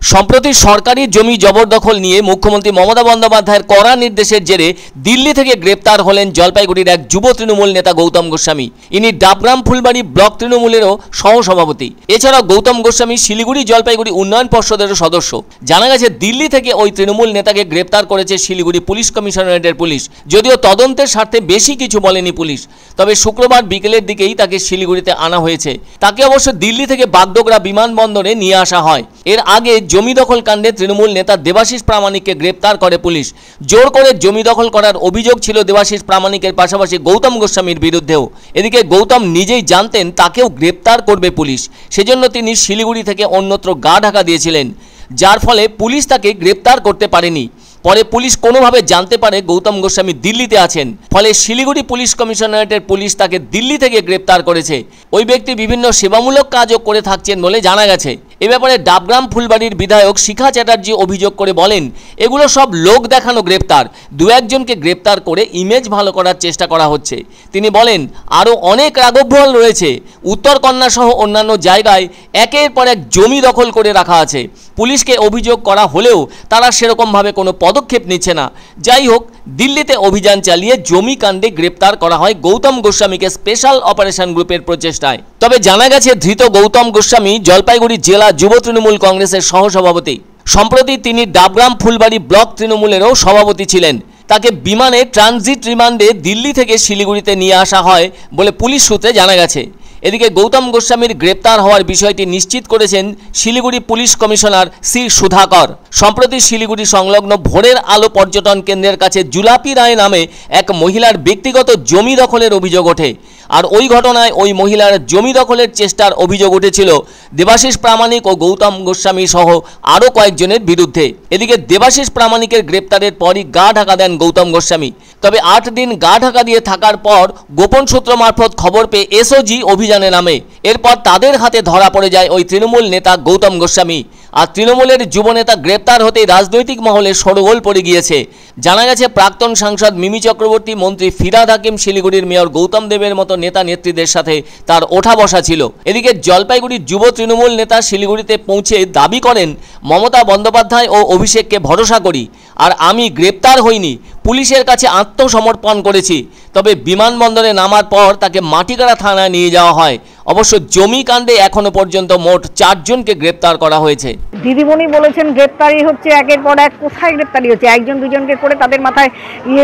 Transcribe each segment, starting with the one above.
সম্প্রতি সরকারি জমি জবরদখল নিয়ে মুখ্যমন্ত্রী মমতা বন্দ্যোপাধ্যায়ের কড়া নির্দেশের জেরে দিল্লি থেকে গ্রেপ্তার হলেন জলপাইগুড়ির এক যুব তৃণমূল নেতা গৌতম গোস্বামী। ইনি ডাবগ্রাম ফুলবাড়ি ব্লক তৃণমূলেরও সহসভাপতি। এছাড়াও গৌতম গোস্বামী শিলিগুড়ি জলপাইগুড়ি উন্নয়ন পর্ষদেরও সদস্য। জানা গেছে দিল্লি থেকে ওই তৃণমূল নেতাকে গ্রেপ্তার করেছে শিলিগুড়ি পুলিশ কমিশনারেটের পুলিশ। যদিও তদন্তের স্বার্থে বেশি কিছু বলেনি পুলিশ, তবে শুক্রবার বিকেলের দিকেই তাকে শিলিগুড়িতে আনা হয়েছে। তাকে অবশ্য দিল্লি থেকে বাগডোগরা বিমানবন্দরে নিয়ে আসা হয়। এর আগে জমি দখল কাণ্ডে তৃণমূল নেতা দেবাশিস প্রামাণিককে গ্রেপ্তার করে পুলিশ। জোর করে জমি দখল করার অভিযোগ ছিল দেবাশিস প্রামাণিকের পাশাপাশি গৌতম গোস্বামীর বিরুদ্ধেও। এদিকে গৌতম নিজেই জানতেন তাকেও গ্রেপ্তার করবে পুলিশ, সেজন্য তিনি শিলিগুড়ি থেকে অন্যত্র গা ঢাকা দিয়েছিলেন, যার ফলে পুলিশ তাকে গ্রেপ্তার করতে পারেনি। পরে পুলিশ কোনোভাবে জানতে পারে গৌতম গোস্বামী দিল্লিতে আছেন, ফলে শিলিগুড়ি পুলিশ কমিশনারেটের পুলিশ তাকে দিল্লি থেকে গ্রেপ্তার করেছে। ওই ব্যক্তি বিভিন্ন সেবামূলক কাজও করে থাকছেন বলে জানা গেছে। এ ব্যাপারে ডাবগ্রাম ফুলবাড়ির বিধায়ক শিখা চ্যাটার্জি অভিযোগ করে বলেন, এগুলো সব লোক দেখানো গ্রেপ্তার, দু একজনকে গ্রেপ্তার করে ইমেজ ভালো করার চেষ্টা করা হচ্ছে। তিনি বলেন, আরও অনেক রাগবহল রয়েছে। উত্তরকন্যা সহ অন্যান্য জায়গায় একের পর এক জমি দখল করে রাখা আছে। পুলিশকে অভিযোগ করা হলেও তারা সেরকমভাবে কোনো পদক্ষেপ নিচ্ছে না। যাই হোক, দিল্লিতে অভিযান চালিয়ে জমি কাণ্ডে গ্রেপ্তার করা হয় গৌতম গোস্বামীকে স্পেশাল অপারেশন গ্রুপের প্রচেষ্টায়। তবে জানা গেছে ধৃত গৌতম গোস্বামী জলপাইগুড়ি জেলা যুব তৃণমূল কংগ্রেসের সহসভাপতি। সম্প্রতি তিনি ডাবগ্রাম ফুলবাড়ি ব্লক তৃণমূলেরও সভাপতি ছিলেন। তাকে বিমানে ট্রানজিট রিমান্ডে দিল্লি থেকে শিলিগুড়িতে নিয়ে আসা হয় বলে পুলিশ সূত্রে জানা গেছে। এদিকে গৌতম গোস্বামীর গ্রেপ্তার হওয়ার বিষয়টি নিশ্চিত করেছেন Siliguri police commissioner C Sudhakar. সম্প্রতি শিলিগুড়ি সংলগ্ন ভোরের আলো পর্যটন কেন্দ্রের কাছে জুলাপি রায় নামে এক মহিলার ব্যক্তিগত জমি দখলের অভিযোগ ওঠে। আর ওই ঘটনায় ওই মহিলার জমি দখলের চেষ্টার অভিযোগ উঠেছিল দেবাশিস প্রামাণিক ও গৌতম গোস্বামী সহ আরও কয়েকজনের বিরুদ্ধে। এদিকে দেবাশিস প্রামাণিকের গ্রেপ্তারের পরই গা ঢাকা দেন গৌতম গোস্বামী। তবে 8 দিন গা ঢাকা দিয়ে থাকার পর গোপন সূত্র মারফত খবর পেয়ে এসওজি অভিযানে নামে। এরপর তাদের হাতে ধরা পড়ে যায় ওই তৃণমূল নেতা গৌতম গোস্বামী। আর তৃণমূলের যুবনেতা গ্রেপ্তার হতেই রাজনৈতিক মহলে শোরগোল পড়ে গিয়েছে। জানা গেছে প্রাক্তন সাংসদ মিমি চক্রবর্তী, মন্ত্রী ফিরহাদ হাকিম, শিলিগুড়ির মেয়র গৌতম দেবের মতো নেতা নেত্রীদের সাথে তার ওঠা বসা ছিল। এদিকে জলপাইগুড়ির যুব তৃণমূল নেতা শিলিগুড়িতে পৌঁছে দাবি করেন, মমতা বন্দ্যোপাধ্যায় ও অভিষেককে ভরসা করি, আর আমি গ্রেপ্তার হইনি, পুলিশের কাছে আত্মসমর্পণ করেছি। তবে বিমানবন্দরে নামার পর তাকে মাটিগাড়া থানায় নিয়ে যাওয়া হয়। অবশ্য জমি কাণ্ডে এখনো পর্যন্ত মোট 4 জনকে গ্রেপ্তার করা হয়েছে। দিদিমণি বলেছেন গ্রেপ্তারি হচ্ছে একের পর এক। কোথায় গ্রেপ্তারি হচ্ছে? একজন দুজনকে করে তাদের মাথায়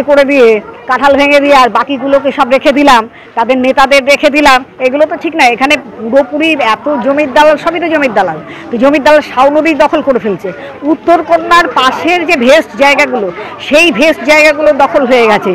করে দিয়ে কাঁঠাল ভেঙে দিয়ে আর বাকিগুলোকে সব রেখে দিলাম, তাদের নেতাদের রেখে দিলাম। এগুলো তো ঠিক না। এখানে পুরোপুরি এত জমির দালাল, সবই তো জমির দালাল। তো জমির দালাল শাও নদী দখল করে ফেলছে। উত্তরকন্যার পাশের যে ভেস্ট জায়গাগুলো, সেই ভেস্ট জায়গাগুলো দখল হয়ে গেছে।